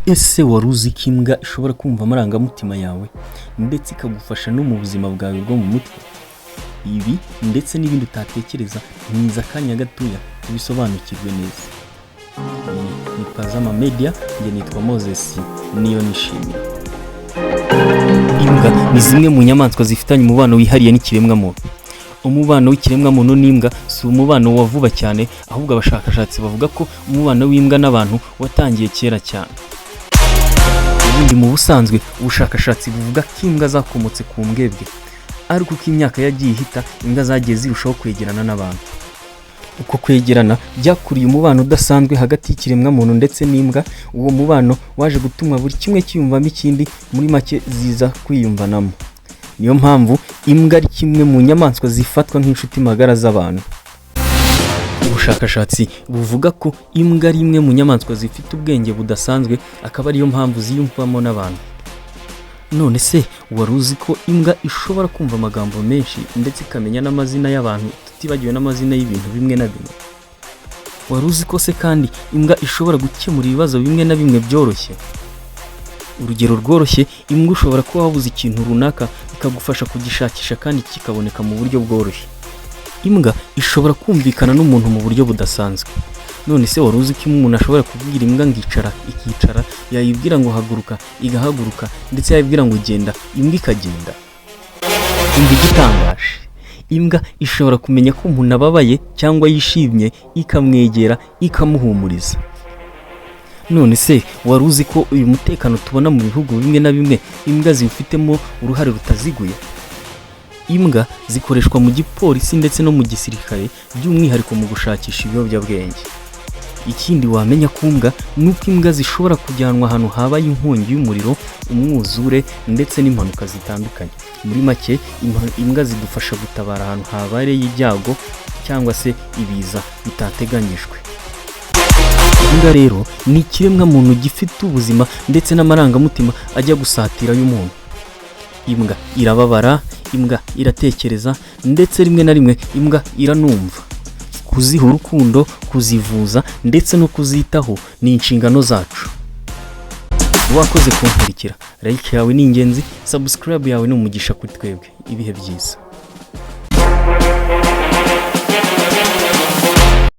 Ese wari uzi ko imbwa ishobora kumva amarangamutima yawe ndetse ikagufasha no mu buzima bwawe bwo mu mutwe? Ibi ndetse n'ibindi utatekereza ntiza akanya gatoya tubisobanukirwe neza. Ni Pazama Media, njye nitwa Moses niyo nishimiye. Imbwa ni zimwe mu nyamaswa zifitanye umubano wihariye n'ikiremwamuntu. Umubano w'ikiremwamuntu n'imbwa si umubano wa vuba cyane, ahubwo abashakashatsi bavuga ko umubano w'imbwa n'abantu watangiye kera cyane. Ubundi mu busanzwe ubushakashatsi buvuga ko imbwa zakomotse ku mbwebwe, ariko uko imyaka yagiye ihita imbwa zagiye zirushaho kwegerana n'abantu. Uko kwegerana byakuriye umubano udasanzwe hagati y'ikiremwamuntu ndetse n'imbwa. Uwo mubano waje gutuma buri kimwe cyiyumvamo ikindi, muri make ziza kwiyumvanamo. Niyo mpamvu imbwa ari kimwe mu nyamaswa zifatwa nk'inshuti magara z'abantu. Ubushakashatsi buvuga ko imbwa ari imwe mu nyamaswa zifite ubwenge budasanzwe, akaba ariyo mpamvu ziyumvamo n'abantu. None se wari uzi ko imbwa ishobora kumva amagambo menshi ndetse ikamenya n'amazina y'abantu, tutibagiwe n'amazina y'ibintu bimwe na bimwe? Wari uzi ko se kandi imbwa ishobora gukemura ibibazo bimwe na bimwe byoroshye? Urugero rworoshye, imbwa ushobora kuba wabuze ikintu runaka ikagufasha kugishakisha kandi kikaboneka mu buryo bworoshye. Imbwa ishobora kumvikana n'umuntu mu buryo budasanzwe. None se wari uzi ko umuntu ashobora kubwira imbwa ngo icara ikicara, yayibwira ngo haguruka igahaguruka, ndetse yayibwira ngo genda imbwa ikagenda? Imbwa igitangaje, imbwa ishobora kumenya ko umuntu ababaye cyangwa yishimye, ikamwegera ikamuhumuriza. None se wari uzi ko uyu mutekano tubona mu bihugu bimwe na bimwe imbwa zifitemo uruhare rutaziguye? Imbwa zikoreshwa mu gipolisi ndetse no mu gisirikare, by'umwihariko mu gushakisha ibiyobyabwenge. Ikindi wamenya ku mbwa ni uko imbwa zishobora kujyanwa ahantu habaye inkongi y'umuriro, umwuzure ndetse n'impanuka zitandukanye. Muri make imbwa zidufasha gutabara ahantu habaye ibyago cyangwa se ibiza bitateganyijwe. Imbwa rero ni ikiremwamuntu gifite ubuzima ndetse n'amarangamutima ajya gusatira y'umuntu. Imbwa irababara, imbwa iratekereza, ndetse rimwe na rimwe imbwa iranumva. Kuziha urukundo, kuzivuza ndetse no kuzitaho ni inshingano zacu. Wakoze kunkurikira. Like yawe ni ingenzi, subscribe yawe ni umugisha kuri twebwe. Ibihe byiza.